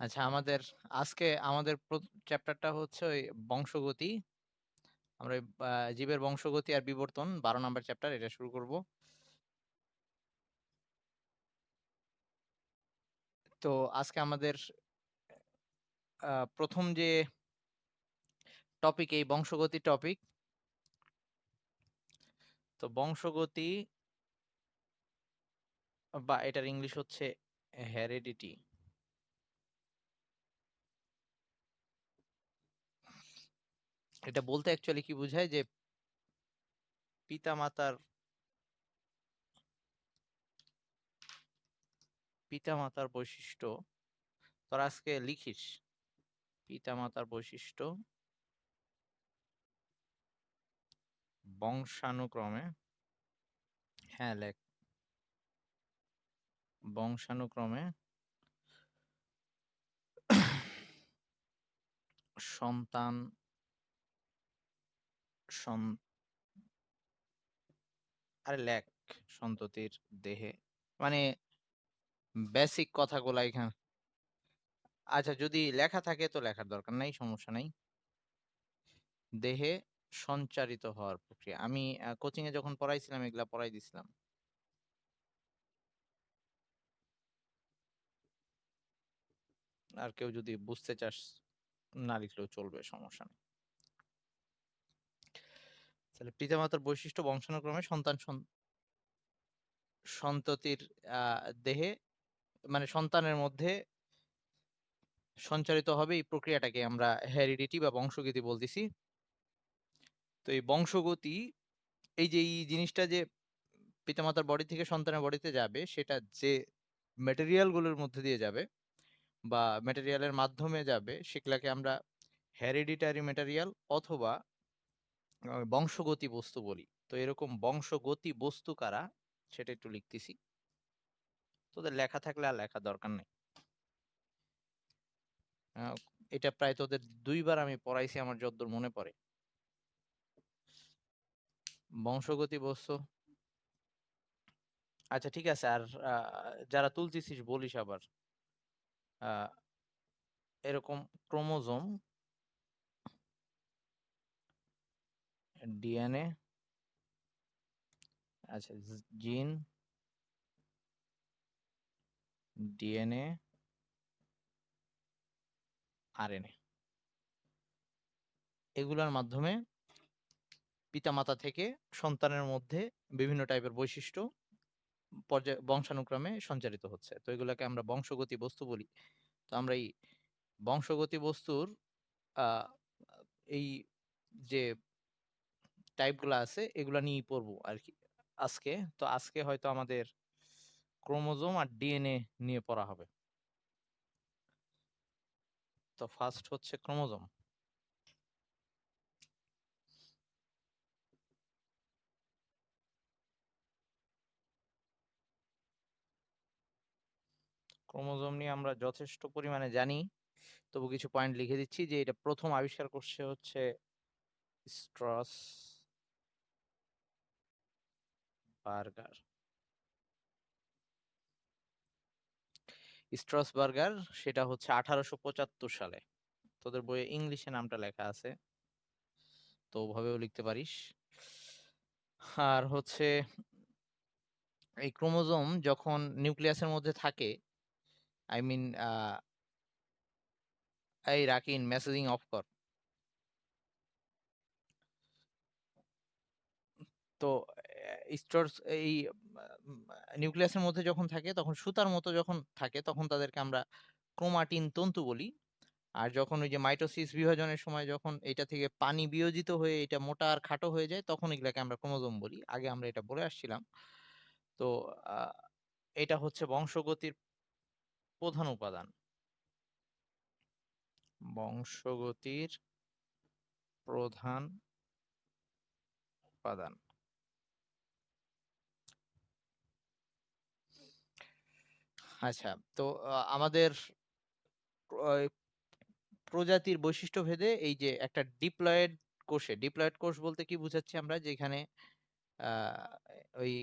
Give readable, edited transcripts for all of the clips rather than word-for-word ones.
আচ্ছা, আমাদের চ্যাপ্টারটা হচ্ছে ওই বংশগতি। আমরা জীবের বংশগতি আর বিবর্তন ১২ নাম্বার চ্যাপ্টার, এটা শুরু করব। তো আজকে আমাদের প্রথম যে টপিক, এই বংশগতি টপিক। তো বংশগতি বা এটার ইংলিশ হচ্ছে হেরিডিটি। এটা বলতে অ্যাকচুয়ালি কি বোঝায় যে পিতামাতার পিতামাতার বৈশিষ্ট্য। তোরা আজকে লিখিস পিতামাতার বৈশিষ্ট্য বংশানুক্রমে। হ্যাঁ, লেখ। বংশানুক্রমে সন্তান সন- আরে লেখ, সন্ততির দেহে, মানে বেসিক কথাগুলা এখানে। আচ্ছা, যদি লেখা থাকে তো লেখার দরকার নাই, সমস্যা নাই। দেহে সঞ্চারিত হওয়ার প্রক্রিয়া, আমি কোচিং এ যখন পড়াইছিলাম এগুলা পড়াই দিছিলাম। আর কেউ যদি বুঝতে চাস না লিখলেও চলবে, সমস্যা নেই। তাহলে পিতামাতার বৈশিষ্ট্য বংশানুক্রমে সন্ততির দেহে, মানে সন্তানের মধ্যে সঞ্চারিত হবে, এই প্রক্রিয়াটাকে আমরা হেরিডিটি বা বংশগতি বলতেছি। তো এই বংশগতি, এই জিনিসটা যে পিতামাতার বডি থেকে সন্তানের বডিতে যাবে, সেটা যে ম্যাটেরিয়াল গুলোর মধ্যে দিয়ে যাবে বা ম্যাটেরিয়ালের মাধ্যমে যাবে, সেগুলাকে আমরা হেরিডিটারি ম্যাটেরিয়াল অথবা বংশগতি বস্তু বলি। তো এরকম বংশগতি বস্তু কারা, সেটা একটু লিখতেছি। তোদের লেখা থাকলে আর লেখার দরকার নেই। আহ, এটা প্রায় তোদের 2 বার আমি পড়াইছি আমার যতদূর মনে পড়ে। বংশগতি বস্তু। আচ্ছা, ঠিক আছে। আর যারা তুলতেছিস বলিস আবার। আহ, এরকম ক্রোমোজোম, ডিএনএ, আচ্ছা, জিন, ডিএনএ, আরএনএ, এগুলোর মাধ্যমে পিতামাতা থেকে সন্তানের মধ্যে বিভিন্ন টাইপের বৈশিষ্ট্য বংশানুক্রমে সঞ্চারিত হচ্ছে। তো এগুলোকে আমরা বংশগতি বস্তু বলি। তো আমরা এই বংশগতি বস্তুর আহ, এই যে টাইপগুলো আছে এগুলা নিয়েই পড়বো আর কি আজকে। তো আজকে হয়তো আমাদের ক্রোমোজোম আর ডিএনএ নিয়ে পড়া হবে। তো ফার্স্ট হচ্ছে ক্রোমোজোম। ক্রোমোজোম নিয়ে আমরা যথেষ্ট পরিমাণে জানি, তবু কিছু পয়েন্ট লিখে দিচ্ছি। যে এটা প্রথম আবিষ্কার করছে হচ্ছে স্ট্রস বার্গার। স্ট্রসবার্গার, সেটা হচ্ছে 1875 সালে। তোদের বইয়ে ইংলিশে নামটা লেখা আছে, তো ওভাবেও লিখতে পারিস। আর হচ্ছে এই ক্রোমোজোম যখন নিউক্লিয়াসের মধ্যে থাকে, আই মিন, এই রাকিন মেসেজিং অফ কর। তো স্টোরস এই নিউক্লিয়াসের মধ্যে যখন থাকে, তখন সুতার মতো যখন থাকে, তখন তাদেরকে আমরা ক্রোমাটিন তন্তু বলি। আর যখন ওই যে মাইটোসিস বিভাজনের সময় যখন এটা থেকে পানি বিয়োজিত হয়ে এটা মোটা আর খাটো হয়ে যায়, তখন এগুলাকে আমরা ক্রোমোজোম বলি। আগে আমরা এটা বলে আসছিলাম। তো আহ, এটা হচ্ছে বংশগতির প্রধান উপাদান। বংশগতির প্রধান উপাদান। আচ্ছা, তো আমাদের আহ, প্রজাতির বৈশিষ্ট্য ভেদে এই যে একটা ডিপ্লয়েড কোষ বলতে কি বুঝাচ্ছি আমরা, যেখানে আহ, ওই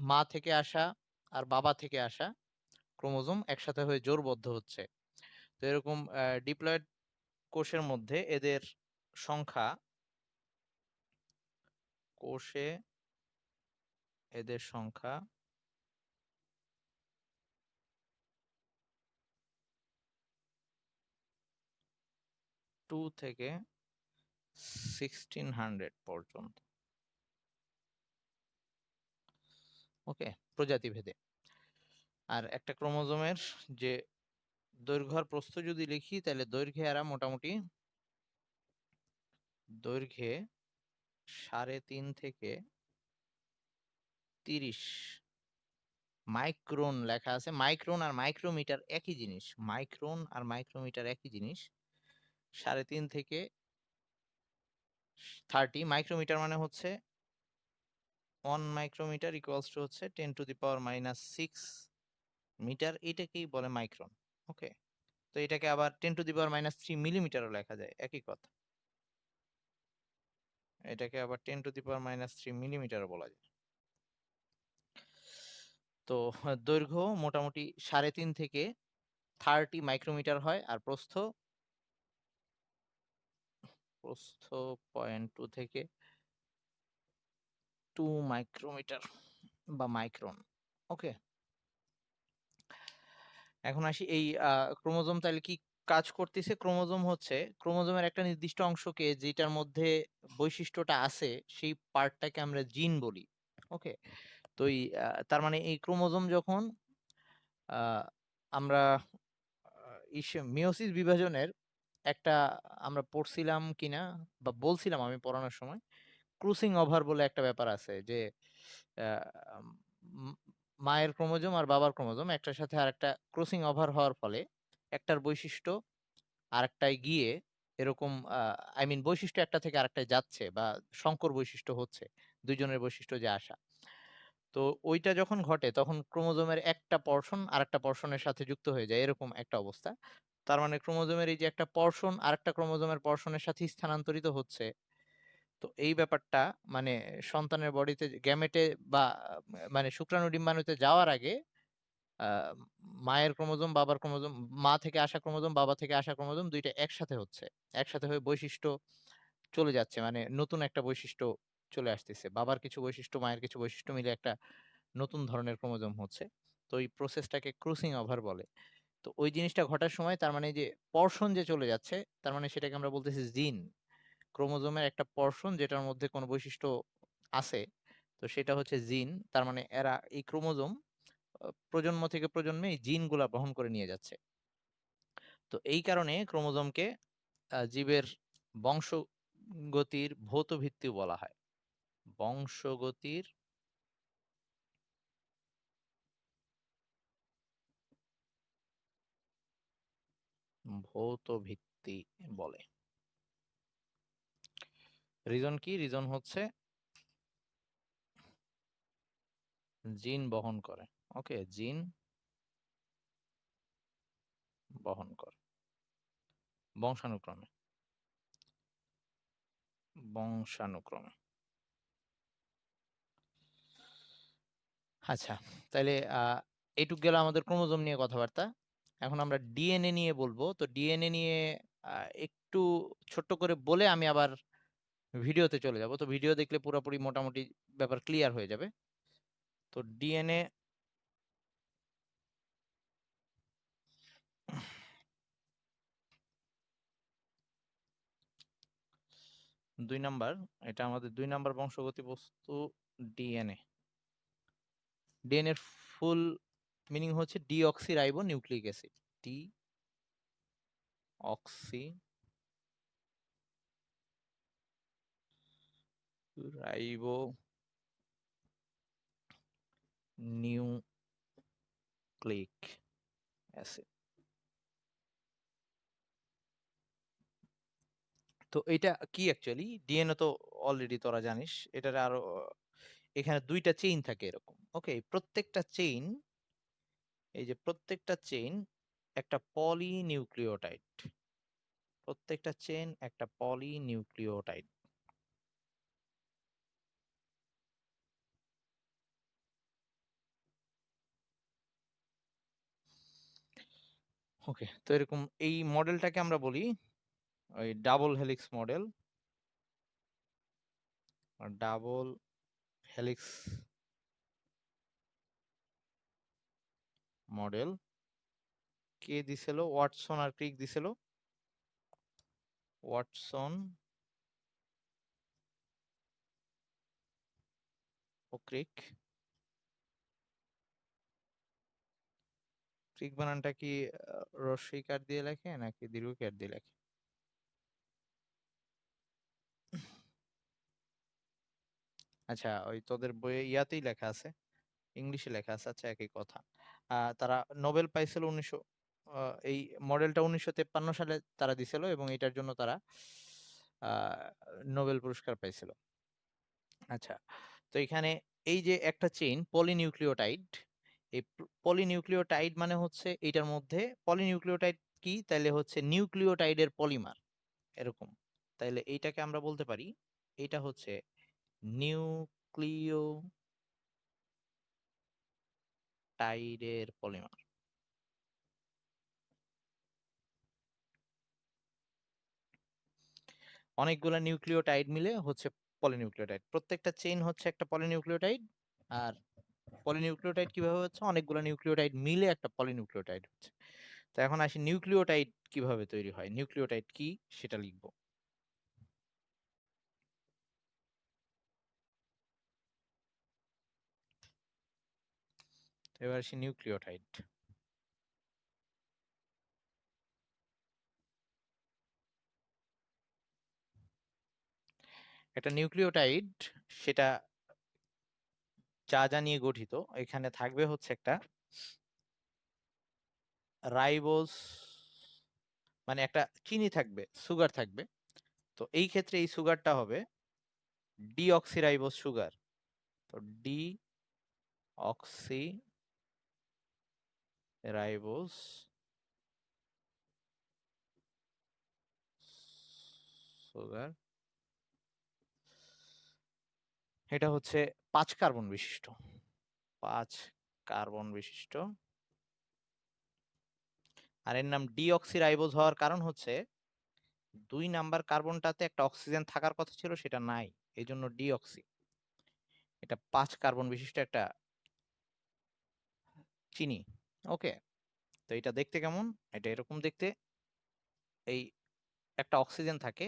মা থেকে আসা আর বাবা থেকে আসা ক্রোমোজোম একসাথে হয়ে জোড়বদ্ধ হচ্ছে। তো এরকম ডিপ্লয়েড কোষের মধ্যে সংখ্যা কোষে এদের সংখ্যা 2 থেকে 1600 পর্যন্ত। ওকে, প্রজাতি ভেদে। আর একটা ক্রোমোজোমের যে দৈর্ঘ্য আর প্রস্থ যদি লিখি, তাহলে দৈর্ঘ্যে এরা মোটামুটি দৈর্ঘ্যে 3.5 থেকে 30 মাইক্রন লেখা আছে। মাইক্রন আর মাইক্রোমিটার একই জিনিস। মাইক্রন আর মাইক্রোমিটার একই জিনিস। 3.5 থেকে 30 মাইক্রোমিটার মানে হচ্ছে 1 মাইক্রোমিটার ইকুয়ালস টু হচ্ছে 10 টু দি পাওয়ার -6 মিটার। এটাকেই বলে মাইক্রন। ওকে, তো এটাকে আবার 10 টু দি পাওয়ার -3 মিলিমিটারও লেখা যায়, একই কথা। এটাকে আবার 10 টু দি পাওয়ার -3 মিলিমিটারও বলা যায়। তো দৈর্ঘ্য মোটামুটি 3.5 থেকে 30 মাইক্রোমিটার হয়, আর প্রস্থ 0.2 থেকে 2 মাইক্রোমিটার বা মাইক্রন। ওকে, এখন আসি এই ক্রোমোজোম তাহলে কি কাজ করতেছে। ক্রোমোজোম হচ্ছে ক্রোমোজোমের একটা নির্দিষ্ট অংশকে, যেটার মধ্যে বৈশিষ্ট্যটা আছে, সেই পার্টটাকে আমরা জিন বলি। ওকে, তো তার মানে এই ক্রোমোজোম যখন আমরা মিওসিস বিভাজনের একটা আমরা পড়ছিলাম কিনা বা বলছিলাম আমি পড়ানোর সময়, ক্রুসিং ওভার বলে একটা ব্যাপার আছে, যে আহ, উম, মায়ের ক্রোমোজোম আর বাবার ক্রোমোজোম একটার সাথে আরেকটা ক্রসিং ওভার হওয়ার ফলে একটার বৈশিষ্ট্য আরেকটায় গিয়ে এরকম আই মিন বৈশিষ্ট্য একটা থেকে আরেকটায় যাচ্ছে বা সংকর বৈশিষ্ট্য হচ্ছে, দুইজনের বৈশিষ্ট্য যে আসা। তো ওইটা যখন ঘটে তখন ক্রোমোজোমের একটা পর্শন আরেকটা পর্শনের সাথে যুক্ত হয়ে যায়, এরকম একটা অবস্থা। তার মানে ক্রোমোজোমের এই যে একটা পর্শন আরেকটা ক্রোমোজোমের পর্শনের সাথে স্থানান্তরিত হচ্ছে, তো এই ব্যাপারটা মানে সন্তানের বডিতে গ্যামেটে বা মানে শুক্রাণু ডিম্বাণুতে যাওয়ার আগে আহ, মায়ের ক্রোমোজোম বাবার ক্রোমোজোম, মা থেকে আসা ক্রোমোজোম বাবা থেকে আসা ক্রোমোজোম দুইটা একসাথে হচ্ছে, একসাথে হয়ে বৈশিষ্ট্য চলে যাচ্ছে, মানে নতুন একটা বৈশিষ্ট্য চলে আসতেছে, বাবার কিছু বৈশিষ্ট্য মায়ের কিছু বৈশিষ্ট্য মিলে একটা নতুন ধরনের ক্রোমোজোম হচ্ছে। তো এই প্রসেসটাকে ক্রসিং ওভার বলে। তো ওই জিনিসটা ঘটার সময় তার মানে যে পর্শন যে চলে যাচ্ছে, তার মানে সেটাকে আমরা বলতেছি জিন। ক্রোমোজোমের একটা পর্শন যেটার মধ্যে কোনো বৈশিষ্ট্য আছে, তো সেটা হচ্ছে জিন। তার মানে এরা এই ক্রোমোজোম প্রজন্ম থেকে প্রজন্মে এই জিনগুলা বহন করে নিয়ে যাচ্ছে। তো এই কারণে ক্রোমোজোমকে জীবের বংশগতির ভৌত ভিত্তিও বলা হয়। বংশগতির ভৌত ভিত্তি বলে। রিজন কি? রিজন হচ্ছে জিন বহন করে। ওকে, জিন বহন করে বংশানুক্রমে। বংশানুক্রমে। আচ্ছা, তাহলে এইটুক গেল আমাদের ক্রোমোজোম নিয়ে কথাবার্তা। এখন আমরা ডিএনএ নিয়ে বলবো। তো ডিএনএ নিয়ে একটু ছোট্ট করে বলে আমি আবার ভিডিওতে চলে যাব। তো ভিডিও দেখলে পুরোপুরি মোটামুটি ব্যাপার ক্লিয়ার হয়ে যাবে। তো ডিএনএ 2 নাম্বার, এটা আমাদের 2 নাম্বার বংশগতি বস্তু ডিএনএ। ডিএনএ এর ফুল মিনিং হচ্ছে deoxy ribo nucleic acid. D oxy ribo nucleic acid. তো এটা কি অ্যাকচুয়ালি? ডিএনএ তো অলরেডি তোরা জানিস। এটার আরো এখানে 2টা চেইন থাকে এরকম। ওকে, প্রত্যেকটা চেইন, এই যে প্রত্যেকটা চেইন একটা পলিনিউক্লিওটাইড। প্রত্যেকটা চেইন একটা পলিনিউক্লিওটাইড। ওকে, তো এরকম এই মডেলটাকে আমরা বলি ওই double helix model. Double helix model কে দিছিল? ওয়াটসন আর ক্রিক দিছিল। ওয়াটসন ও ক্রিক। ক্রিক বানানটা কি রস্বইকার দিয়ে লেখে নাকি দীর্ঘইকার দিয়ে লেখে? আচ্ছা, ওই তোদের বইয়ে ইয়াতেই লেখা আছে, ইংলিশে লেখা আছে। আচ্ছা, একই কথা। তারা নোবেল পাইছিল 1900, এই মডেলটা 1953 সালে তারা দিছিল এবং এটার জন্য তারা আহ, নোবেল পুরস্কার পাইছিল। আচ্ছা, তো এখানে এই যে একটা চেইন পলিনিউক্লিওটাইড, এই পলিনিউক্লিওটাইড মানে হচ্ছে এটার মধ্যে পলিনিউক্লিওটাইড কি, তাইলে হচ্ছে নিউক্লিওটাইডের পলিমার এরকম। তাইলে এইটাকে আমরা বলতে পারি এটা হচ্ছে নিউক্লিওটাইডের পলিমার। অনেকগুলা নিউক্লিওটাইড মিলে হচ্ছে পলিনিউক্লিওটাইড। প্রত্যেকটা চেইন হচ্ছে একটা পলিনিউক্লিওটাইড। আর পলিনিউক্লিওটাইড কিভাবে হচ্ছে? অনেকগুলো নিউক্লিওটাইড মিলে একটা পলিনিউক্লিওটাইড হচ্ছে। তো এখন আসি নিউক্লিওটাইড কিভাবে তৈরি হয়, নিউক্লিওটাইড কি সেটা লিখবো। তো এবার আসি নিউক্লিওটাইড। একটা নিউক্লিওটাইড সেটা যা যা নিয়ে গঠিত, এখানে থাকবে হচ্ছে একটা রাইবোজ, মানে একটা চিনি থাকবে, সুগার থাকবে। তো এই ক্ষেত্রে এই সুগারটা হবে ডিঅক্সিরাইবোজ সুগার। তো ডি অক্সি রাইবোজ সুগার, এটা হচ্ছে 5 কার্বন বিশিষ্ট। 5 কার্বন বিশিষ্ট। আর এর নাম ডিঅক্সিরাইবোজ হওয়ার কারণ হচ্ছে 2 নাম্বার কার্বনটাতে একটা অক্সিজেন থাকার কথা ছিল, সেটা নাই, এই জন্য ডিঅক্সি। এটা 5 কার্বন বিশিষ্ট একটা চিনি। ওকে, তো এটা দেখতে কেমন? এটা এরকম দেখতে। এই একটা অক্সিজেন থাকে,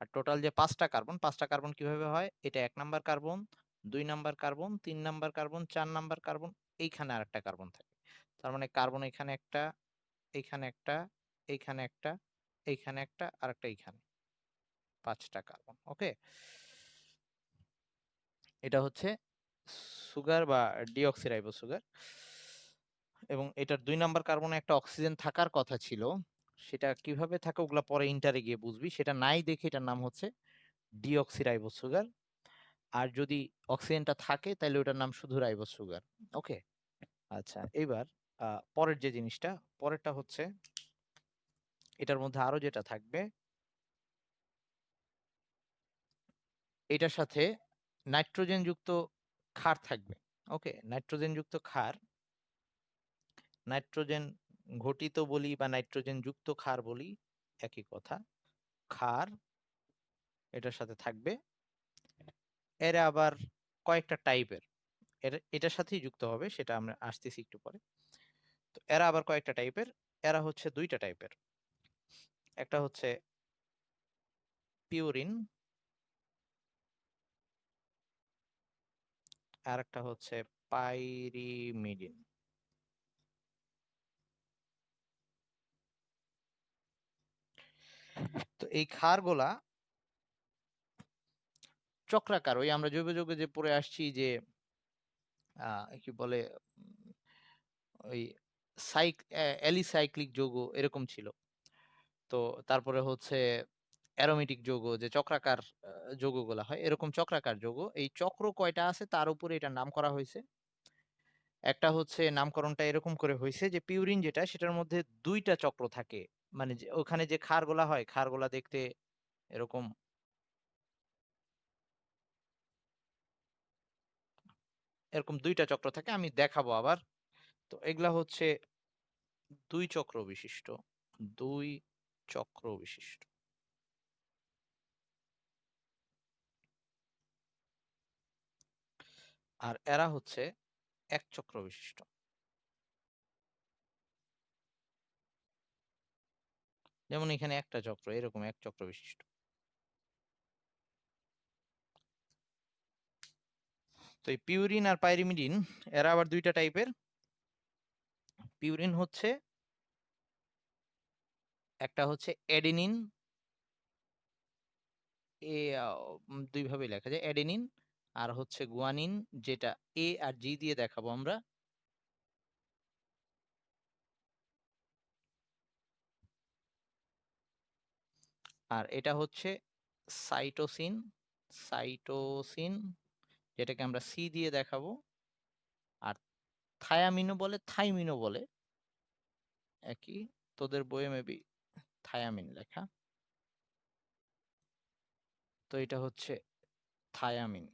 আর টোটাল যে 5টা কার্বন, 5টা কার্বন কিভাবে হয়? এটা 1 number carbon, 2 number carbon, 3 number carbon, 4 number carbon, এইখানে আরেকটা কার্বন থাকে। তার মানে কার্বন এখানে একটা, এইখানে একটা, এইখানে একটা, এইখানে একটা, আর একটা এইখানে, 5টা কার্বন। ওকে, এটা হচ্ছে সুগার বা ডিঅক্সিরাইবোজ সুগার। এবং এটার 2 নাম্বার কার্বনে একটা অক্সিজেন থাকার কথা ছিল, সেটা কিভাবে থাকে ওগুলা পরে ইন্টারে গিয়ে বুঝবি, সেটা নাই দেখে এটার নাম হচ্ছে ডিঅক্সিরাইবোজ সুগার। আর যদি অক্সিজেনটা থাকে তাহলে ওটার নাম শুধু রাইবোজ সুগার। ওকে, আচ্ছা, এবার পরের যে জিনিসটা, পরেরটা হচ্ছে এটার মধ্যে আরো যেটা থাকবে, এটার সাথে নাইট্রোজেন যুক্ত ক্ষার থাকবে। ওকে, নাইট্রোজেন যুক্ত ক্ষার, নাইট্রোজেন ঘটিত বলি বা নাইট্রোজেন যুক্ত ক্ষার বলি, একই কথা। ক্ষার এটার সাথে থাকবে। এরা আবার কয়েকটা টাইপের, এটার সাথেই যুক্ত হবে, সেটা আমরা আসতেছি একটু পরে। তো এরা আবার কয়েকটা টাইপের, এরা হচ্ছে 2টা টাইপের। একটা হচ্ছে পিউরিন, আর একটা হচ্ছে পাইরিমিডিন। তো এই ক্ষারগুলা চক্রাকার, ওই আমরা জৈব যৌগে যে পড়ে আসছি যে কি বলে, উম, ওই অ্যালিসাইক্লিক যৌগ এরকম ছিল। তো তারপরে হচ্ছে অ্যারোমেটিক যৌগ, যে চক্রাকার যৌগগুলা হয়, এরকম চক্রাকার যৌগ। এই চক্র কয়টা আছে তার উপরে এটার নাম করা হয়েছে। একটা হচ্ছে নামকরণটা এরকম করে হয়েছে যে পিউরিন যেটা, সেটার মধ্যে 2টা চক্র থাকে। মানে ওখানে যে ক্ষারগুলা হয়, ক্ষারগুলা দেখতে এরকম, এরকম 2টা চক্র থাকে, আমি দেখাবো আবার। তো এগুলা হচ্ছে 2 চক্র বিশিষ্ট, 2 চক্র বিশিষ্ট। আর এরা হচ্ছে 1 চক্র বিশিষ্ট। যেমন এখানে একটা চক্র, এরকম 1 চক্র বিশিষ্ট। তো এই পিউরিন আর পাইরিমিডিন এরা আবার 2টা টাইপের। পিউরিন হচ্ছে একটা হচ্ছে অ্যাডেনিন, এ 2 ভাবে লেখা যায়, অ্যাডেনিন, আর হচ্ছে গুয়ানিন, যেটা এ আর জি দিয়ে দেখাবো আমরা। আর এটা হচ্ছে সাইটোসিন, সাইটোসিন, যেটাকে আমরা সি দিয়ে দেখাবো। আর থায়ামিনও বলে, থাইমিনও বলে, একই। তোদের বইয়ে মেবি থায়ামিন লেখা। তো এটা হচ্ছে থায়ামিন।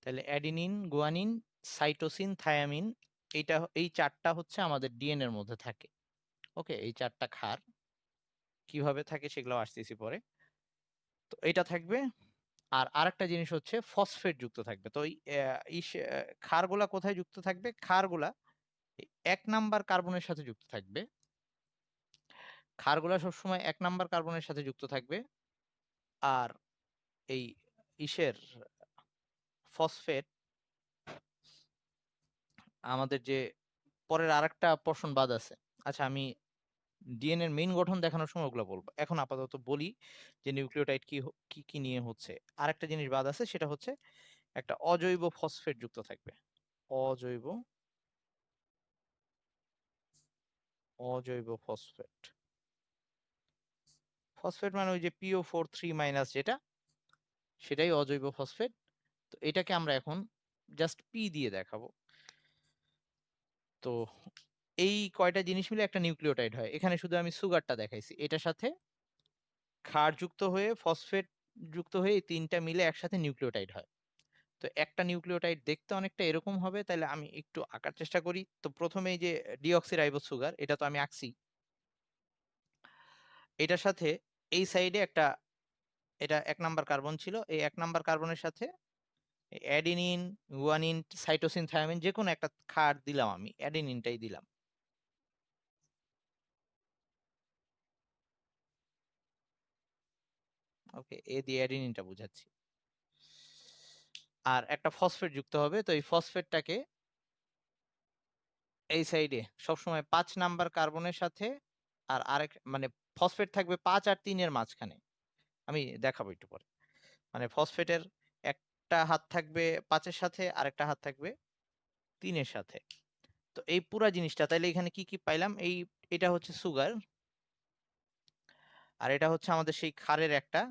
তাহলে অ্যাডিনিন, গুয়ানিন, সাইটোসিন, থায়ামিন, এই 4টা হচ্ছে আমাদের ডিএনএ এর মধ্যে থাকে। ওকে, এই 4টা ক্ষার কিভাবে থাকে সেগুলো আসতেছি পরে। তো এটা থাকবে। আর আরেকটা জিনিস হচ্ছে ফসফেট যুক্ত থাকবে। তো ক্ষারগুলা কোথায় যুক্ত থাকবে? ক্ষারগুলা 1 নাম্বার কার্বনের সাথে যুক্ত থাকবে। ক্ষারগুলা সবসময় 1 নাম্বার কার্বনের সাথে যুক্ত থাকবে। আর এই ইসের ফসফেট আমাদের যে পরের আরেকটা পোর্শন বাদ আছে। আচ্ছা, আমি ডিএনএ এর মেইন গঠন দেখানোর সময় ওগুলো বলবো। এখন আপাতত বলি যে নিউক্লিওটাইড কি কি নিয়ে হচ্ছে। আরেকটা জিনিস বাদ আছে, সেটা হচ্ছে একটা অজৈব ফসফেট যুক্ত থাকবে। অজৈব, অজৈব ফসফেট। ফসফেট মানে ওই যে PO4 3- যেটা, সেটাই অজৈব ফসফেট। তো এটাকে আমরা এখন জাস্ট পি দিয়ে দেখাবো। তো এই কয়টা জিনিস মিলে একটা নিউক্লিওটাইড হয়। এখানে শুধু আমি সুগারটা দেখাইছি। এটার সাথে ক্ষার যুক্ত হয়ে, ফসফেট যুক্ত হয়ে, এই 3টা মিলে একসাথে নিউক্লিওটাইড হয়। তো একটা নিউক্লিওটাইড দেখতে অনেকটা এরকম হবে। তাহলে আমি একটু আঁকার চেষ্টা করি। তো প্রথমে এই যে ডিঅক্সিরাইবোজ সুগার, এটা তো আমি আঁকছি। এটার সাথে এই সাইডে একটা, এটা 1 নাম্বার কার্বন ছিল। এই 1 নাম্বার কার্বনের সাথে অ্যাডিনিন, গুয়ানিন, সাইটোসিন, থায়ামিন, যে কোনো একটা ক্ষার দিলাম, আমি অ্যাডিনিনটাই দিলাম। ওকে, এ দিয়ে অ্যাডিনিনটা বুঝাচ্ছি। আর একটা ফসফেট যুক্ত হবে। তো এই ফসফেটটাকে এই সাইডে সবসময় 5 নাম্বার কার্বনের সাথে, আর আরেক মানে ফসফেট থাকবে 5 আর 3 এর মাঝখানে। আমি দেখাবো একটু পরে। মানে ফসফেটের একটা হাত থাকবে 5 এর সাথে, আরেকটা হাত থাকবে 3 এর সাথে। তো এই পুরা জিনিসটা তাইলে এখানে কি কি পাইলাম? এটা হচ্ছে সুগার, আর এটা হচ্ছে আমাদের সেই ক্ষারের একটা,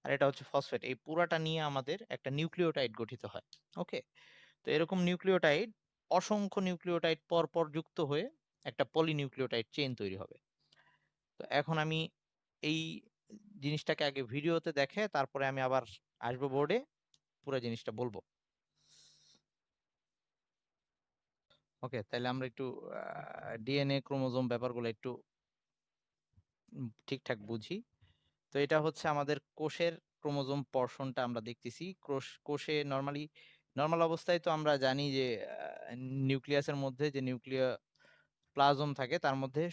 আর এটা হচ্ছে ফসফেট। এই পুরাটা নিয়ে আমাদের একটা নিউক্লিওটাইড গঠিত হয়। ওকে, তো এরকম নিউক্লিওটাইড, অসংখ্য নিউক্লিওটাইড পর পর যুক্ত হয়ে একটা পলিনিউক্লিওটাইড চেইন তৈরি হবে। তো এখন আমি এই জিনিসটাকে আগে ভিডিওতে দেখে তারপরে আমি আবার আসবো বোর্ডে, পুরো জিনিসটা বলবো। ওকে, তাহলে আমরা একটু ডিএনএ ক্রোমোজোম ব্যাপারগুলো একটু ঠিকঠাক বুঝি। তো এটা হচ্ছে আমাদের কোষের ক্রোমোজোম পর্শনটা আমরা দেখতেছি। কোষে নর্মাল অবস্থায় তো আমরা জানি যে নিউক্লিয়াসের মধ্যে যে প্লাজম থাকে, তার মধ্যে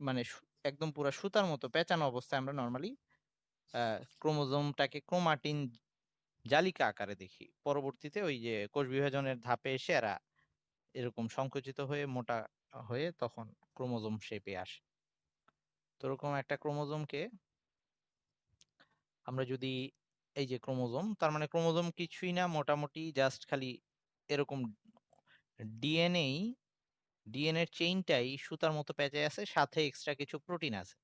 মানে একদম পুরা সুতার মতো পেঁচানো অবস্থায় আমরা নর্মালি ক্রোমোজোমটাকে ক্রোমাটিন জালিকা আকারে দেখি। পরবর্তীতে ওই যে কোষ বিভাজনের ধাপে এসে এরা এরকম সংকুচিত হয়ে মোটা হয়ে তখন ক্রোমোজোম শেপে আসে। তো এরকম একটা ক্রোমোজোমকে আমরা যদি, এই যে ক্রোমোজোম, তার মানে ক্রোমোজোম কিছুই না, মোটামুটি জাস্ট খালি এরকম ডিএনএ, ডিএনএর চেইনটাই সুতার মতো পেঁচে আছে, সাথে এক্সট্রা কিছু প্রোটিন আছে।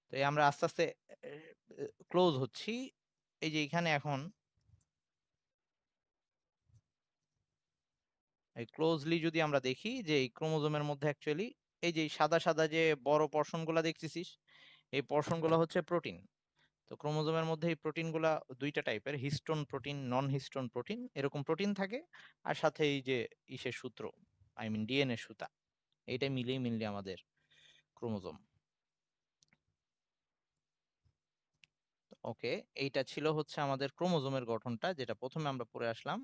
তো এই আমরা আস্তে আস্তে ক্লোজ হচ্ছি। এই যে এখানে এখন এই ক্লোজলি যদি আমরা দেখি যে এই ক্রোমোজোমের মধ্যে অ্যাকচুয়ালি এই যে সাদা সাদা যে বড় পর্শন গুলা দেখতেছিস, এই পর্শন গুলো হচ্ছে প্রোটিন। তো ক্রোমোজোমের মধ্যে এই প্রোটিনগুলা দুইটা টাইপের, হিস্টোন প্রোটিন, নন হিস্টোন প্রোটিন, এরকম প্রোটিন থাকে। আর সাথে এই যে ইসের সূত্র, আই মিন ডিএনএ সুতা, এইটা মিলেই মেনলি আমাদের ক্রোমোজোম। ওকে, এইটা ছিল হচ্ছে আমাদের ক্রোমোজোমের গঠনটা, যেটা প্রথমে আমরা পড়ে আসলাম।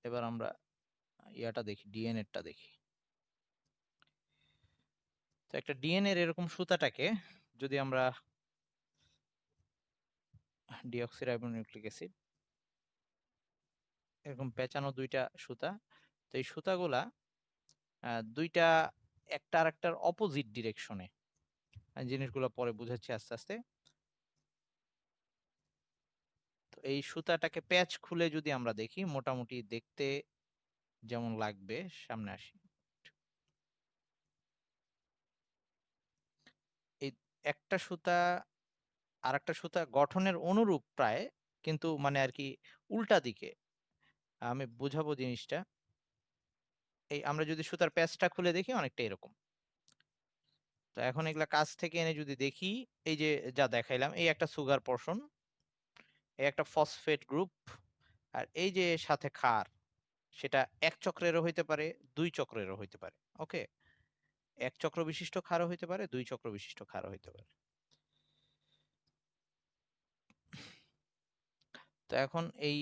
এবার আমরা ইয়াটা দেখি, ডিএনএটা দেখি। তো একটা ডিএনএ এরকম সুতাটাকে যদি আমরা ডিঅক্সিরাইবোনিউক্লিক অ্যাসিড, এরকম পেঁচানো দুইটা সুতা, তো এই সুতাগুলা দুইটা একটা আর একটার অপোজিট ডিরেকশনে, জিনিসগুলো পরে বুঝাচ্ছি আস্তে আস্তে। তো এই সুতাটাকে প্যাচ খুলে যদি আমরা দেখি, মোটামুটি দেখতে যেমন লাগবে, সামনে আসি। এই একটা সুতা আর একটা সুতা গঠনের অনুরূপ প্রায়, কিন্তু মানে আর কি উল্টা দিকে। আমি বুঝাবো জিনিসটা। এই আমরা যদি সুতার প্যাচটা খুলে দেখি, অনেকটা এরকম। তো এখন এগুলা কাছ থেকে এনে যদি দেখি, এই যে যা দেখাইলাম, এই একটা সুগার পোর্শন, এই একটা ফসফেট গ্রুপ, আর এই যে সাথে ক্ষার, সেটা এক চক্রেরও হইতে পারে, দুই চক্রেরও হইতে পারে। ওকে, এক চক্র বিশিষ্ট ক্ষারও হইতে পারে, দুই চক্র বিশিষ্ট ক্ষারও হইতে পারে। তো এখন এই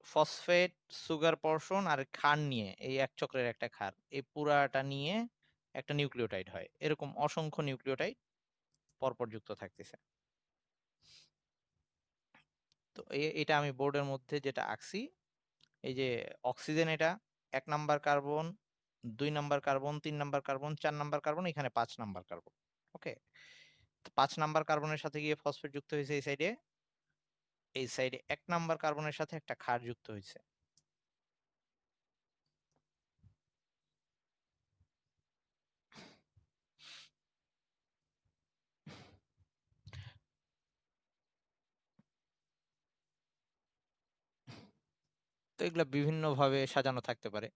ফসফেট, সুগার পোর্শন আর ক্ষার নিয়ে, এই এক চক্রের একটা ক্ষার, এই পুরাটা নিয়ে একটা নিউক্লিওটাইড হয়। এরকম অসংখ্য নিউক্লিওটাইড পরপর যুক্ত থাকতেছে। তো এটা আমি বোর্ডের মধ্যে যেটা আঁকছি, এই যে অক্সিজেন, এটা 1 number carbon, 2 number carbon, 3 number carbon, 4 number carbon, এখানে 5 নাম্বার কার্বন। ওকে, 5 নাম্বার কার্বনের সাথে গিয়ে ফসফেট যুক্ত হয়েছে এই সাইডে, এই সাইডে 1 নাম্বার কার্বনের সাথে একটা ক্ষার যুক্ত হয়েছে। তো এগুলা বিভিন্ন ভাবে সাজানো থাকতে পারে।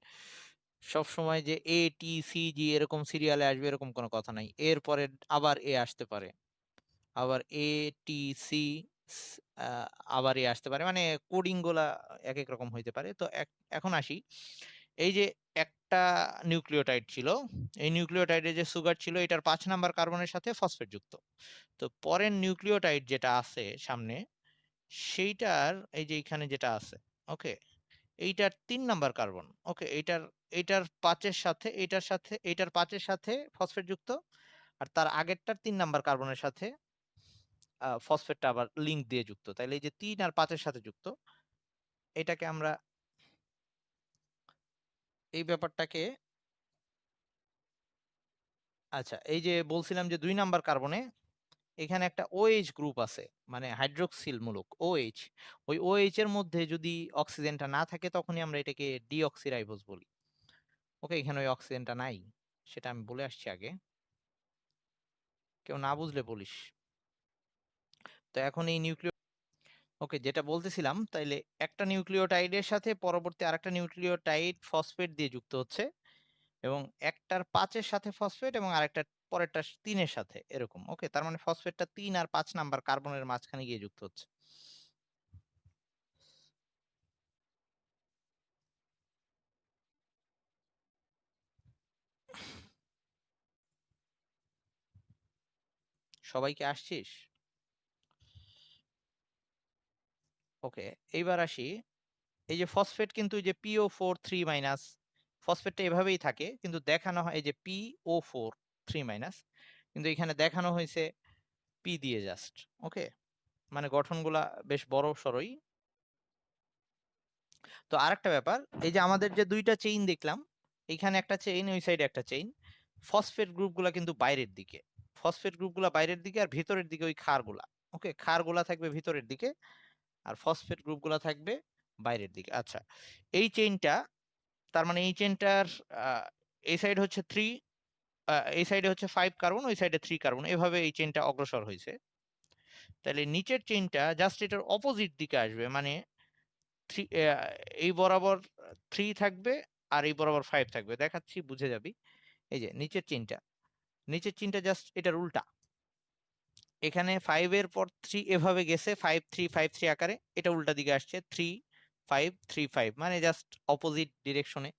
সব সময় যে এ টি সি জি এরকম সিরিয়ালে আসবে এরকম কোনো কথা নাই, এরপরে আবার এ আসতে পারে, আবার এ টি সি, আবার এ আসতে পারে, মানে কোডিং গুলা এক এক রকম হইতে পারে। তো এখন আসি, এই যে একটা নিউক্লিওটাইড ছিল, এই নিউক্লিওটাইডে যে সুগার ছিল, এটার 5 নাম্বার কার্বনের সাথে ফসফেট যুক্ত। তো পরের নিউক্লিওটাইড যেটা আছে সামনে, সেইটার এই যে এখানে যেটা আছে, ওকে, এইটার 3 নাম্বার কার্বন, ওকে, এইটার এইটার 5-এর সাথে, এইটার সাথে, এইটার 5-এর সাথে ফসফেট যুক্ত, আর তার আগেরটার 3 নাম্বার কার্বনের সাথে ফসফেটটা আবার লিংক দিয়ে যুক্ত। তাইলে এই যে 3 আর 5-এর সাথে যুক্ত, এটাকে আমরা, এই ব্যাপারটাকে, আচ্ছা, এই যে বলছিলাম যে 2 নাম্বার কার্বনে এখানে একটা OH গ্রুপ আছে, মানে হাইড্রোক্সিল মূলক OH। ওই OH এর মধ্যে যদি অক্সিজেনটা না থাকে, তখনই আমরা এটাকে ডিঅক্সিরাইবোজ বলি। ওকে, এখানে ওই অক্সিজেনটা নাই, সেটা আমি বলে আসছি আগে, কেউ না বুঝলে বলিস। তো এখন এই নিউক্লিও, ওকে, যেটা বলতেছিলাম, তাইলে একটা নিউক্লিওটাইডের সাথে পরবর্তী আরেকটা নিউক্লিওটাইড ফসফেট দিয়ে যুক্ত হচ্ছে, এবং একটার 5-এর সাথে ফসফেট এবং আরেকটার পরেরটা 3-এর সাথে, এরকম। ওকে, তার মানে ফসফেটটা 3 আর 5 নাম্বার কার্বনের মাঝখানে গিয়ে যুক্ত হচ্ছে। সবাইকে আসছিস? ওকে, এইবার আসি, এই যে ফসফেট কিন্তু এই যে PO4 3 মাইনাস, ফসফেটটা এভাবেই থাকে, কিন্তু দেখানো হয় এই যে PO4 3 মাইনাস, কিন্তু এখানে দেখানো হয়েছে পি দিয়ে জাস্ট। ওকে, মানে গঠনগুলা বেশ বড় সড়ই। তো আরেকটা ব্যাপার, এই যে আমাদের যে দুইটা চেইন দেখলাম, এখানে একটা চেইন, ওই সাইডে একটা চেইন, ফসফেট গ্রুপগুলা কিন্তু বাইরের দিকে, ফসফেট গ্রুপগুলা বাইরের দিকে, আর ভিতরের দিকে ওই ক্ষারগুলা। ওকে, ক্ষারগুলা থাকবে ভিতরের দিকে, আর ফসফেট গ্রুপগুলা থাকবে বাইরের দিকে। আচ্ছা, এই চেইনটা, তার মানে এই চেইনটার এই সাইড হচ্ছে 3, এই সাইডে হচ্ছে 5 কার্বন, ওই সাইডে 3 কার্বন, এভাবে এই চেইনটা অগ্রসর হয়েছে। তাহলে নিচের চেইনটা জাস্ট এটার অপোজিট দিকে আসবে, মানে থ্রি, এই বরাবর 3 থাকবে, আর এই বরাবর 5 থাকবে, দেখাচ্ছি বুঝে যাবি। এই যে নিচের চেইনটা, নিচের চেইনটা জাস্ট এটার উল্টা, এখানে 5 এর পর 3 এভাবে গেছে, 5 3 5 3 আকারে, এটা উল্টা দিকে আসছে 3 5 3 5, মানে জাস্ট অপোজিট ডিরেকশনে,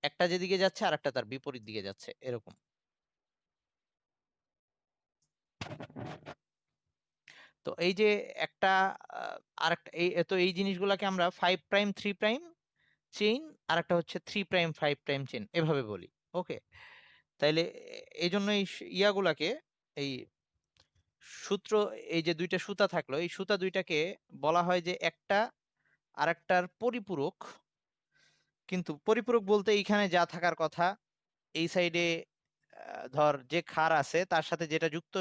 একটা যেদিকে যাচ্ছে আর একটা তার বিপরীত দিকে যাচ্ছে এরকম। তো এই যে একটা আরেকটা, এই জিনিসগুলোকে আমরা 5 প্রাইম 3 প্রাইম চেইন, আর একটা হচ্ছে 3 প্রাইম 5 প্রাইম চেইন এভাবে বলি। ওকে, তাইলে এই জন্য এই ইয়াগুলাকে, এই সূত্র, এই যে দুইটা সুতা থাকলো, এই সুতা দুইটাকে বলা হয় যে একটা আরেকটার পরিপূরক। কিন্তু পরিপূরক বলতে এইখানে যা থাকার কথা, এই সাইডে ধর যে ক্ষার আছে তার সাথে যেটা যুক্ত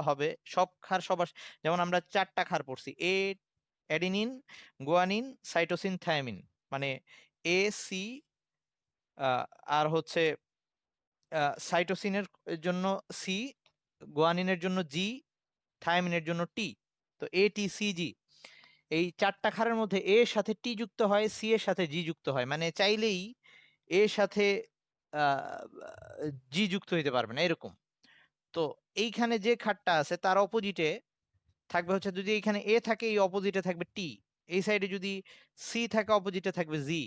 হবে, সব ক্ষার সবার, যেমন আমরা 4টা ক্ষার পড়ছি, অ্যাডিনিন, গুয়ানিন, সাইটোসিন, থায়ামিন, মানে সি, আর হচ্ছে সাইটোসিনের জন্য সি, গুয়ানিনের জন্য জি, থায়ামিনের জন্য টি। তো ATCG, এই 4টা ক্ষারের মধ্যে এ এর সাথে টি যুক্ত হয়, সি এর সাথে জি যুক্ত হয়, মানে চাইলেই এর সাথে জি যুক্ত হইতে পারবে না এরকম। তো এইখানে যে ক্ষারটা আছে তার অপোজিটে থাকবে হচ্ছে, যদি এখানে এ থাকে এই অপোজিটে থাকবে টি, এই সাইডে যদি সি থাকে অপোজিটে থাকবে জি।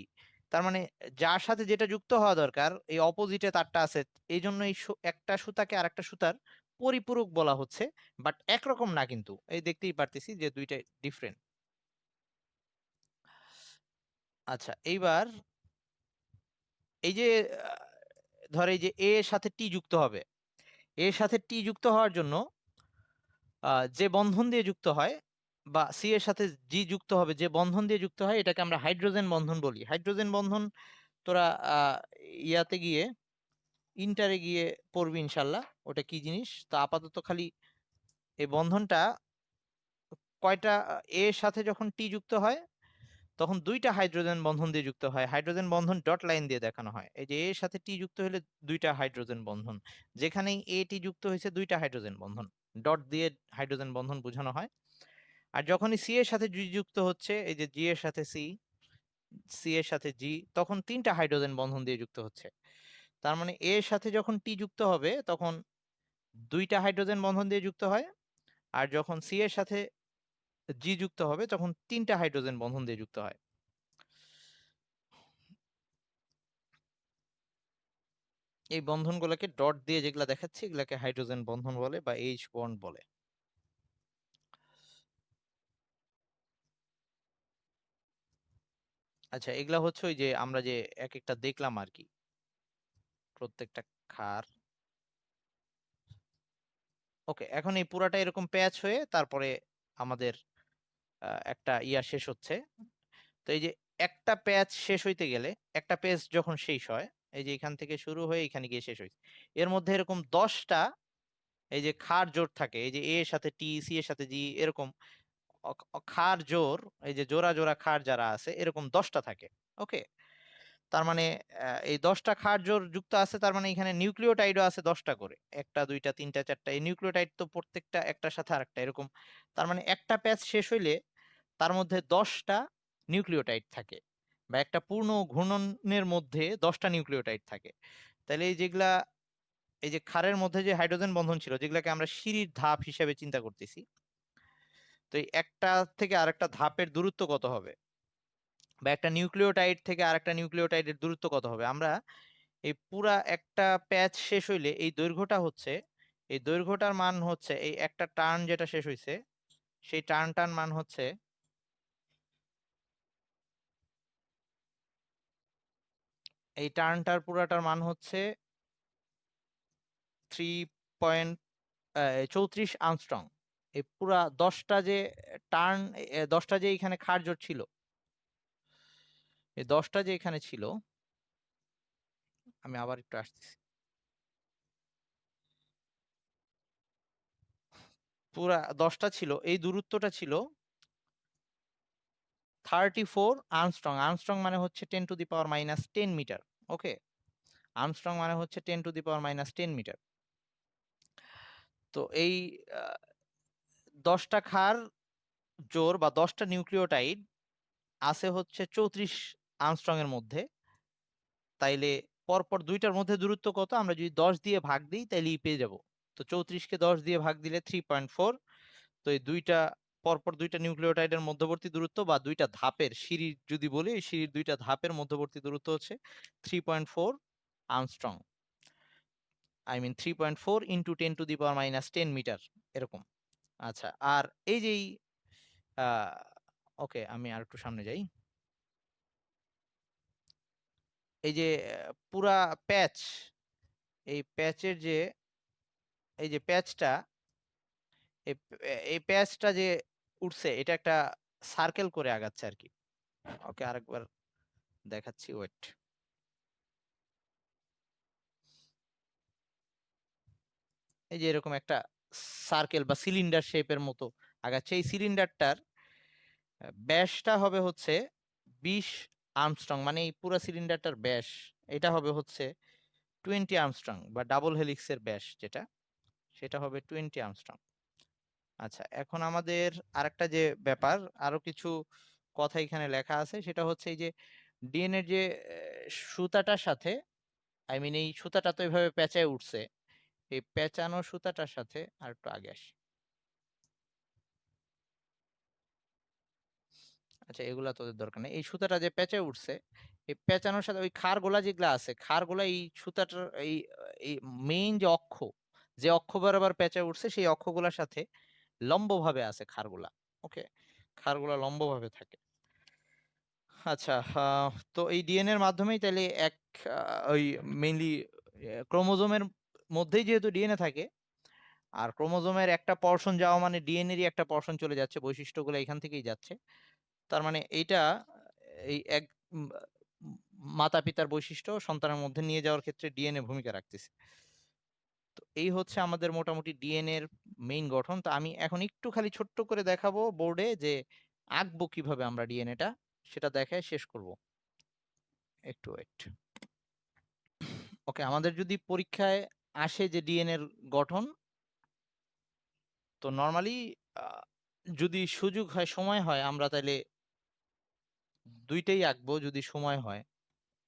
তার মানে যার সাথে যেটা যুক্ত হওয়া দরকার এই অপোজিটে তারটা আছে, এই জন্য এই একটা সুতাকে আর একটা সুতার পরিপূরক বলা হচ্ছে। বাট একরকম না কিন্তু, এই দেখতেই পারতেছি যে দুইটা ডিফারেন্ট। আচ্ছা, এইবার এই যে ধর এই যে এ এর সাথে টি যুক্ত হবে, এর সাথে টি যুক্ত হওয়ার জন্য যে বন্ধন দিয়ে যুক্ত হয়, বা সি এর সাথে জি যুক্ত হবে, যে বন্ধন দিয়ে যুক্ত হয় এটাকে আমরা হাইড্রোজেন বন্ধন বলি। হাইড্রোজেন বন্ধন তোরা ইয়াতে গিয়ে, ইন্টারে গিয়ে পড়বি ইনশাল্লাহ ওটা কি জিনিস। তো আপাতত খালি এই বন্ধনটা কয়টা, এর সাথে যখন টি যুক্ত হয় তখন দুইটা হাইড্রোজেন বন্ধন দিয়ে যুক্ত হয়, হাইড্রোজেন বন্ধন ডট লাইন দিয়ে দেখানো হয়। এই যে এর সাথে টি যুক্ত হলে দুইটা হাইড্রোজেন বন্ধন, যেখানেই এ টি যুক্ত হয়েছে দুইটা হাইড্রোজেন বন্ধন, ডট দিয়ে হাইড্রোজেন বন্ধন বোঝানো হয়। আর যখনই সি এর সাথে জি যুক্ত হচ্ছে, এই যে জি এর সাথে সি, সি এর সাথে জি, তখন তিনটা হাইড্রোজেন বন্ধন দিয়ে যুক্ত হচ্ছে। তার মানে এর সাথে যখন টি যুক্ত হবে তখন দুইটা হাইড্রোজেন বন্ধন দিয়ে যুক্ত হয়, আর যখন সি এর সাথে জি যুক্ত হবে তখন তিনটা হাইড্রোজেন বন্ধন দিয়ে যুক্ত হয়। এই বন্ধনগুলোকে ডট দিয়ে যেগুলা দেখাচ্ছি এগুলাকে হাইড্রোজেন বন্ধন বলে বা এইচ বন্ড বলে। আচ্ছা, এগুলা হচ্ছে ওই যে আমরা যে এক একটা দেখলাম আর কি, প্রত্যেকটা ক্ষার। ওকে, এখন এই পুরাটা এরকম প্যাচ হয়ে তারপরে আমাদের একটা ইয়া শেষ হচ্ছে। তো এই যে একটা প্যাচ শেষ হইতে গেলে, একটা প্যাচ যখন শেষ হয়, এই যে এখান থেকে শুরু হয়ে এখানে গিয়ে শেষ হয়েছে, এর মধ্যে এরকম 10টা এই যে ক্ষার জোট থাকে, এই যে এ এর সাথে টি, সি এর সাথে জি, এরকম ক্ষার জোর, এই যে জোড়া জোড়া ক্ষার যারা আছে এরকম 10টা থাকে। ওকে, তার মানে এই 10টা ক্ষার জোর যুক্ত আছে, তার মানে এখানে নিউক্লিওটাইডও আছে 10টা করে, একটা দুইটা তিনটা চারটা, এই নিউক্লিওটাইড তো প্রত্যেকটা একটার সাথে আরেকটা এরকম। তার মানে একটা প্যাচ শেষ হইলে তার মধ্যে 10টা নিউক্লিওটাইড থাকে, বা একটা পূর্ণ ঘূর্ণনের মধ্যে 10টা নিউক্লিওটাইড থাকে। তাহলে এই যেগুলা, এই যে ক্ষারের মধ্যে যে হাইড্রোজেন বন্ধন ছিল যেগুলাকে আমরা সিঁড়ির ধাপ হিসেবে চিন্তা করতেছি, তো এই একটা থেকে আরেকটা ধাপের দূরত্ব কত হবে, বা একটা নিউক্লিওটাইড থেকে আরেকটা নিউক্লিওটাইডের দূরত্ব কত হবে, আমরা এই পুরা একটা প্যাচ শেষ হইলে এই দৈর্ঘ্যটা হচ্ছে, এই দৈর্ঘ্যটার মান হচ্ছে, এই একটা টার্ন যেটা শেষ হইছে সেই টার্নটার মান হচ্ছে, এই টার্নটার পুরাটার মান হচ্ছে 3.34 এই পুরা 10টা যে টার্ন, 10টা যে এখানে ক্ষার জোট ছিল, এই 10টা যে এখানে ছিল, আমি আবার একটু আসতেছি, পুরা 10টা ছিল, এই দূরত্বটা ছিল 34 আর্মস্ট্রং। আর্মস্ট্রং মানে হচ্ছে 10⁻⁻10 মিটার। ওকে, আর্মস্ট্রং মানে হচ্ছে 10⁻⁻10 মিটার। তো এই 10টা ক্ষার জোর বা 10টা নিউক্লিওটাইড আছে হচ্ছে 34 আর্মস্ট্রং এর মধ্যে। তাইলে পরপর দুইটার মধ্যে দূরত্ব কত, আমরা যদি 10 দিয়ে ভাগ দিই তাইলে পেয়ে যাব। তো 34কে 10 দিয়ে ভাগ দিলে 3.4, তো এই দুইটা পরপর দুইটা নিউক্লিওটাইডের মধ্যবর্তী দূরত্ব বা দুইটা ধাপের সিঁড়ি যদি বলি, এই সিঁড়ির দুইটা ধাপের মধ্যবর্তী দূরত্ব হচ্ছে 3.4 angstrom. I mean 3.4 into 10⁻⁻10 metre এরকম। আচ্ছা, আর এই যে ওকে, আমি আর একটু সামনে যাই। এই যে পুরা প্যাচ, এই প্যাচের যে এই যে প্যাচটা, এই এই প্যাচটা যে উঠছে এটা একটা সার্কেল করে আগাচ্ছে আর কি। ওকে, আরেকবার দেখাচ্ছি, ওয়েট। এই যে এরকম একটা সার্কেল বা সিলিন্ডার শেপের মতো আগাচ্ছে। এই সিলিন্ডারটার ব্যাসটা হবে হচ্ছে 20 আর্মস্ট্রং, মানে এই পুরো সিলিন্ডারটার ব্যাস এটা হবে হচ্ছে 20 আর্মস্ট্রং, বা ডাবল হেলিক্সের ব্যাস যেটা, সেটা হবে 20 আর্মস্ট্রং। আচ্ছা, এখন আমাদের আরেকটা যে ব্যাপার, আরো কিছু কথা এখানে লেখা আছে, সেটা হচ্ছে এই যে ডিএনএর যে সুতাটার সাথে, আই মিন এই সুতাটা তো এভাবে পেঁচায় উঠছে, এই পেঁচানো সুতাটার সাথে আর একটু আগে আসি। আচ্ছা, এগুলা তোদের দরকার নেই। এই সুতাটা যে পেঁচে উঠছে, এই পেঁচানোর সাথে ওই খাড়গুলা যেগুলা আছে, খাড়গুলা এই সুতাটার এই এই মেইন যে অক্ষ, যে অক্ষ বরাবর পেঁচে উঠছে, সেই অক্ষগুলোর সাথে লম্বভাবে আছে খাড়গুলা। ওকে, খাড়গুলা লম্বভাবে থাকে। আচ্ছা, তো এই ডিএনএ এর মাধ্যমেই তাহলে ওই মেইনলি ক্রোমোজোমের মধ্যেই যেহেতু ডিএনএ থাকে, আর ক্রোমোজোমের একটা পর্শন যাওয়া মানে ডিএনএরই একটা পর্শন চলে যাচ্ছে, বৈশিষ্ট্যগুলো এখান থেকেই যাচ্ছে। তার মানে এইটা এই এক উম, মাতা পিতার বৈশিষ্ট্য সন্তানের মধ্যে নিয়ে যাওয়ার ক্ষেত্রে ডিএনএ ভূমিকা রাখতেছে। তো এই হচ্ছে আমাদের মোটামুটি ডিএনএ এর মেইন গঠন। তো আমি এখন একটু খালি ছোট্ট করে দেখাবো বোর্ডে যে আঁকবো কিভাবে আমরা ডিএনএটা, সেটা দেখায় শেষ করব। একটু ওয়েট। ওকে, আমাদের যদি পরীক্ষায় আসে যে ডিএনএ এর গঠন, তো নর্মালি যদি সুযোগ হয়, সময় হয়, আমরা তাহলে দুইটাই আঁকবো যদি সময় হয়।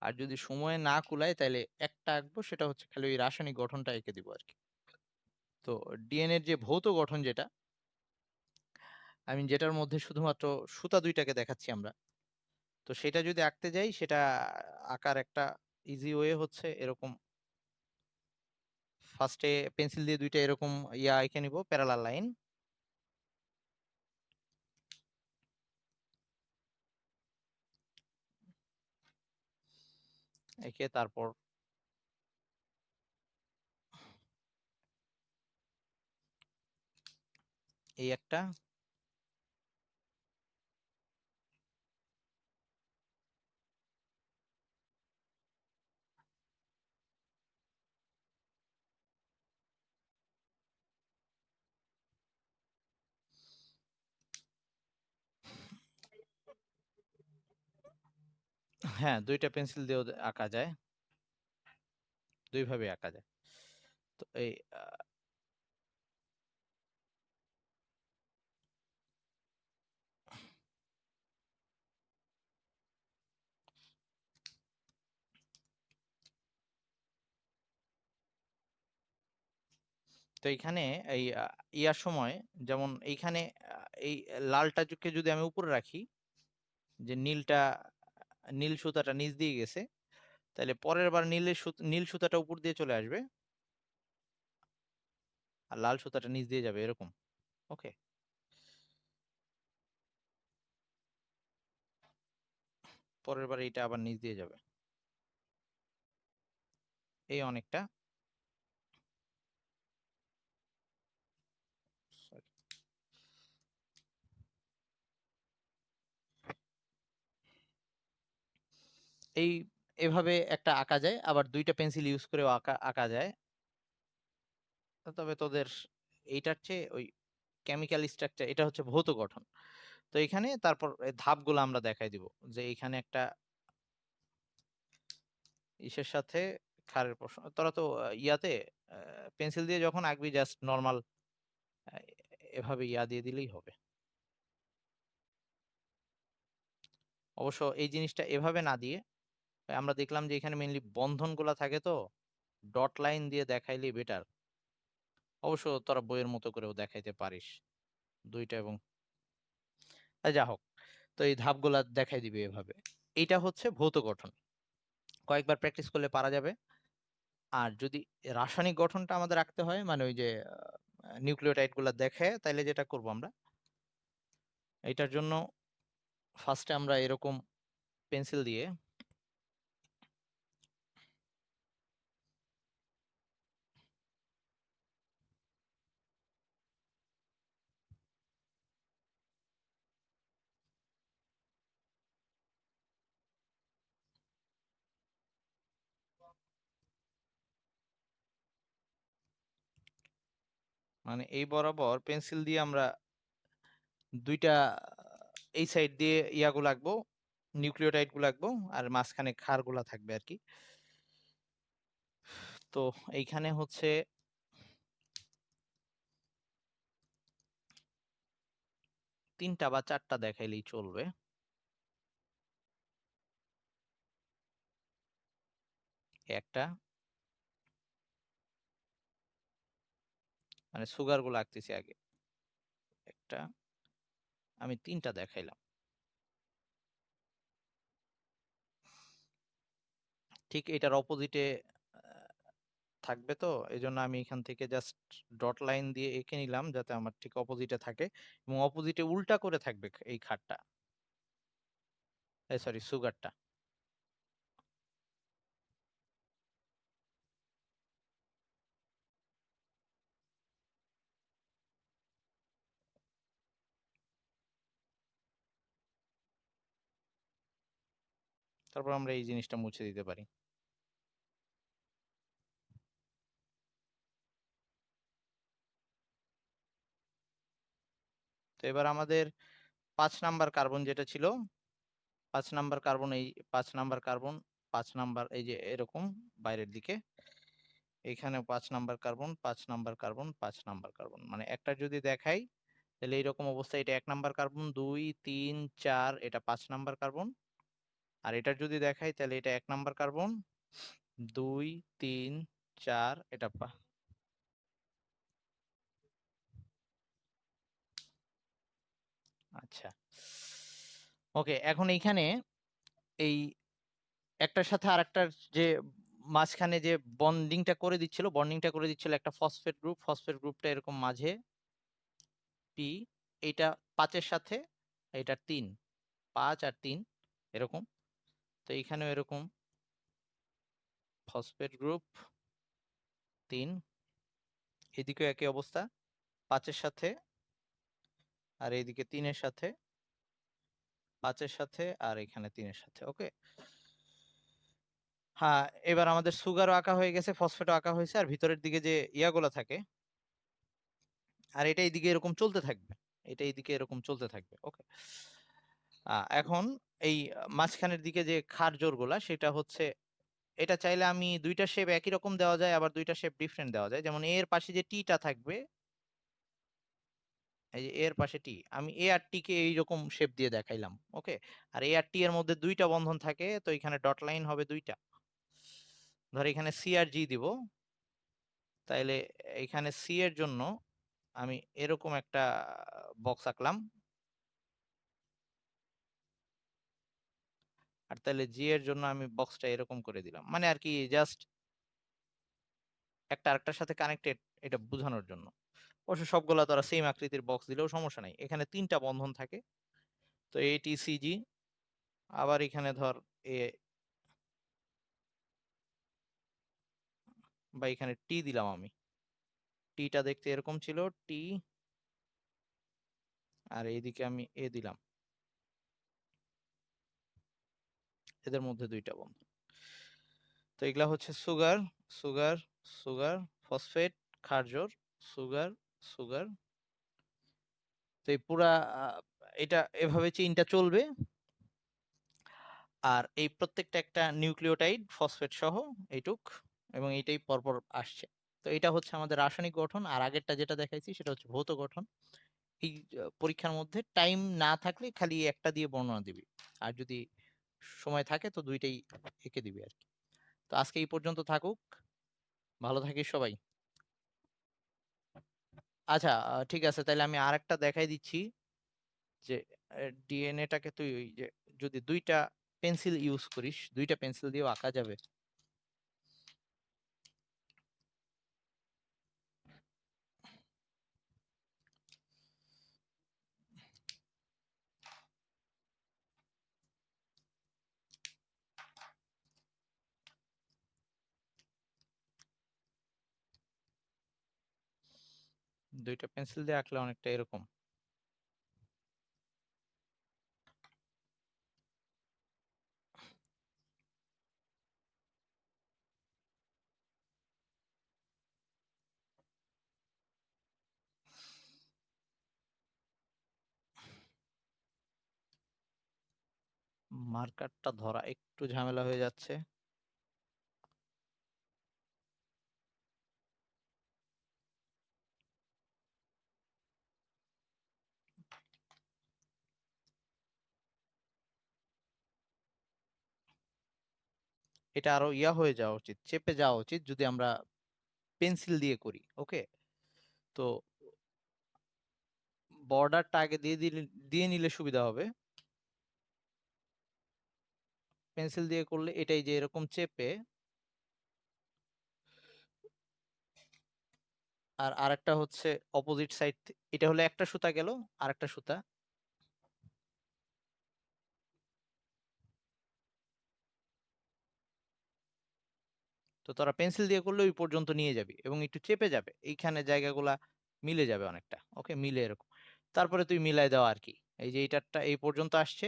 আর যদি সময় না কুলায় তাহলে একটা আঁকবো, সেটা হচ্ছে খালি ওই রাসায়নিক গঠনটা এঁকে দিব আর কি। তো ডিএনএ এর যে ভৌত গঠন যেটা, আমি যেটার মধ্যে শুধুমাত্র সুতা দুইটাকে দেখাচ্ছি আমরা, তো সেটা যদি আঁকতে যাই, সেটা আঁকার একটা ইজি ওয়ে হচ্ছে এরকম। ফার্স্টে পেন্সিল দিয়ে দুইটা এরকম এঁকে নিব, প্যারালাল লাইন। এঁকে তারপর এই একটা, হ্যাঁ, দুইটা পেন্সিল দিয়েও আঁকা যায়, দুইভাবে আঁকা যায়। তো এই তো এইখানে এই ইয়ার সময়, যেমন এইখানে এই লালটাকে যদি আমি উপরে রাখি, যে নীল সুতাটা নিচ দিয়ে গেছে, তাহলে পরের বার নীল সুতাটা উপর দিয়ে চলে আসবে, আর লাল সুতাটা নিচ দিয়ে যাবে এরকম। ওকে, পরের বার এইটা আবার নিচ দিয়ে যাবে, এই অনেকটা। Sorry. এই এভাবে একটা আঁকা যায়, আবার দুইটা পেন্সিল ইউজ করেও আঁকা আঁকা যায়। তবে তোদের এইটার চেয়ে ওই কেমিক্যাল স্ট্রাকচার, এটা হচ্ছে ভৌত গঠন। তো এখানে তারপর এই ধাপগুলো আমরা দেখাই দিব, যে এখানে একটা ইসের সাথে খারের প্রশ্ন, তোরা তো ইয়াতে পেন্সিল দিয়ে যখন আঁকবি জাস্ট নর্মাল এভাবে দিয়ে দিলেই হবে। অবশ্য এই জিনিসটা এভাবে না দিয়ে, আমরা দেখলাম যে এখানে মেইনলি বন্ধনগুলা থাকে, তো ডট লাইন দিয়ে দেখাইলেই বেটার। অবশ্য তোরা বইয়ের মতো করেও দেখাইতে পারিস, 2টা এবং যা হোক। তো এই ধাপগুলা দেখাই দিবে এভাবে। এইটা হচ্ছে ভৌত গঠন। কয়েকবার প্র্যাকটিস করলে পারা যাবে। আর যদি রাসায়নিক গঠনটা আমাদের রাখতে হয় মানে ওই যে নিউক্লিওটাইড গুলা দেখে, তাইলে যেটা করব আমরা এটার জন্য ফার্স্টে আমরা এরকম পেন্সিল দিয়ে মানে এই বরাবর পেন্সিল দিয়ে আমরা 2টা এই সাইড দিয়ে ইয়াগুলো আঁকবো, নিউক্লিওটাইড গুলো আঁকবো, আর মাঝখানে ক্ষারগুলা থাকবে আর কি। তো এইখানে হচ্ছে 3টা বা 4টা দেখাইলেই চলবে। একটা মানে সুগার গুলো আঁকতেছি আগে, একটা, আমি 3টা দেখাইলাম। ঠিক এটার অপোজিটে থাকবে, তো এই জন্য আমি এখান থেকে জাস্ট ডট লাইন দিয়ে এঁকে নিলাম যাতে আমার ঠিক অপোজিটে থাকে, এবং অপোজিটে উল্টা করে থাকবে এই খাটটা, এই সরি সুগারটা। তারপর আমরা এই জিনিসটা মুছে দিতে পারি। তো এবার আমাদের 5 নাম্বার কার্বন যেটা ছিল, 5 নাম্বার কার্বন, এই 5 নাম্বার কার্বন, 5 নাম্বার এই যে এরকম বাইরের দিকে, এখানে 5 number carbon, 5 number carbon, 5 number carbon, মানে একটা যদি দেখাই তাহলে এইরকম অবস্থা। এটা 1 নাম্বার কার্বন, 2 3 4, এটা 5 নাম্বার কার্বন। আর এটার যদি দেখাই তাহলে এটা 1 নাম্বার কার্বন, 2 3 4, এটা আচ্ছা। ওকে, এখন এইখানে এই একটার সাথে আরেকটার যে মাঝখানে যে বন্ডিংটা করে দিচ্ছিল একটা ফসফেট গ্রুপ, ফসফেট গ্রুপটা এরকম মাঝে পি, এইটা 5-এর সাথে, এটা 3, 5 আর 3 এরকম। তো এইখানেও এরকম ফসফেট গ্রুপ 3, এদিকেও একই অবস্থা, 5-এর সাথে, আর এইদিকে 3-এর সাথে, 5-এর সাথে, আর এখানে 3-এর সাথে। ওকে, হ্যাঁ, এবার আমাদের সুগারও আঁকা হয়ে গেছে, ফসফেটও আঁকা হয়েছে, আর ভিতরের দিকে যে ইয়াগুলো থাকে, আর এটা এইদিকে এরকম চলতে থাকবে, এটা এইদিকে এরকম চলতে থাকবে। ওকে, এখন এই মাঝখানের দিকে যে ক্ষার জোড়গুলা সেটা হচ্ছে, এটা চাইলে আমি 2টা শেপ একই রকম দেওয়া যায়, আবার 2টা শেপ ডিফারেন্ট দেওয়া যায়। যেমন এর পাশে যে টিটা থাকবে, এই যে এর পাশে টি, আমি এ আর টি কে এইরকম শেপ দিয়ে দেখাইলাম। ওকে, আর এ আর টি এর মধ্যে 2টা বন্ধন থাকে, তো এখানে ডট লাইন হবে 2টা। ধর এখানে সি আর জি দিব, তাইলে এখানে সি এর জন্য আমি এরকম একটা বক্স আঁকলাম, আর তাহলে জি এর জন্য আমি বক্সটা এরকম করে দিলাম, মানে আর কি জাস্ট একটা আরেকটার সাথে কানেক্টেড, এটা বোঝানোর জন্য। অবশ্য সবগুলা তো সেম আকৃতির বক্স দিলেও সমস্যা নাই, এখানে 3টা বন্ধন থাকে। তো এটিসিজি, আবার এখানে ধর এ, বা এখানে টি দিলাম আমি, টিটা দেখতে এরকম ছিল, টি, আর এইদিকে আমি এ দিলাম, এদের মধ্যে 2টা বন্ধন। তো এগুলা হচ্ছে সুগার, সুগার, সুগার, ফসফেট, ক্ষারজোড়, সুগার, সুগার। তো এই পুরা এটা এভাবে চেইনটা চলবে, আর এই প্রত্যেকটা একটা নিউক্লিওটাইড ফসফেট সহ এইটুক, এবং এইটাই পরপর আসছে। তো এটা হচ্ছে আমাদের রাসায়নিক গঠন, আর আগেরটা যেটা দেখাইছি সেটা হচ্ছে ভৌত গঠন। এই পরীক্ষার মধ্যে টাইম না থাকলে খালি একটা দিয়ে বর্ণনা দিবি, আর যদি সময় থাকে তো 2টাই এঁকে দিবি আর কি। তো আজকে এই পর্যন্ত থাকুক, ভালো থাকিস সবাই। আচ্ছা, ঠিক আছে, তাহলে আমি আরেকটা দেখাই দিচ্ছি যে ডিএনএটাকে তুই ওই যে যদি দুইটা পেন্সিল ইউজ করিস, দুইটা পেন্সিল দিয়েও আঁকা যাবে। দুইটা পেন্সিল দিয়ে আঁকলে অনেকটা এরকম। মার্কারটা ধরা একটু ঝামেলা হয়ে যাচ্ছে। এটা আরো ইয়া হয়ে যাওয়া উচিত, চেপে যাওয়া উচিত যদি আমরা পেন্সিল দিয়ে করি। ওকে, তো বর্ডারটা আগে দিয়ে নিলে সুবিধা হবে। পেন্সিল দিয়ে করলে এটাই যে এরকম চেপে, আর আরেকটা হচ্ছে অপোজিট সাইড। এটা হলো একটা সুতা গেল, আরেকটা সুতা। তো তোরা পেন্সিল দিয়ে করলে ওই পর্যন্ত নিয়ে যাবি এবং একটু চেপে যাবে, এইখানে জায়গাগুলা মিলে যাবে অনেকটা। ওকে, মিলে এরকম, তারপরে তুই মিলাই দাও আর কি। এই যে এইটারটা এই পর্যন্ত আসছে,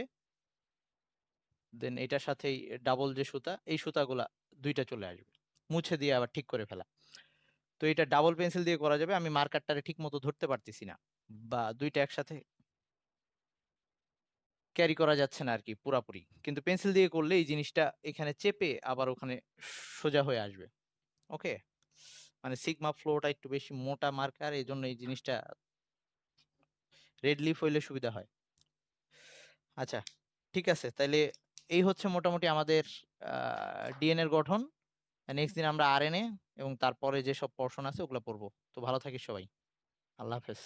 দেন এটার সাথে ডাবল যে সুতা, এই সুতাগুলা দুইটা চলে আসবে, মুছে দিয়ে আবার ঠিক করে ফেলা। তো এটা ডাবল পেন্সিল দিয়ে করা যাবে। আমি মার্কারটারে ঠিক মতো ধরতে পারতেছি না, বা দুইটা একসাথে ক্যারি করা যাচ্ছে না আর কি পুরাপুরি। কিন্তু পেন্সিল দিয়ে করলে এই জিনিসটা এখানে চেপে আবার ওখানে সোজা হয়ে আসবে। ওকে, মানে সিগমা ফ্লোটা একটু বেশি মোটা মার্কার, এই জন্য এই জিনিসটা রেড লিফ হইলে সুবিধা হয়। আচ্ছা, ঠিক আছে, তাইলে এই হচ্ছে মোটামুটি আমাদের ডিএনএর গঠন। নেক্সট দিন আমরা আরএনএ এবং তারপরে যেসব পোর্শন আছে ওগুলো পড়বো। তো ভালো থাকিস সবাই। আল্লাহ হাফেজ।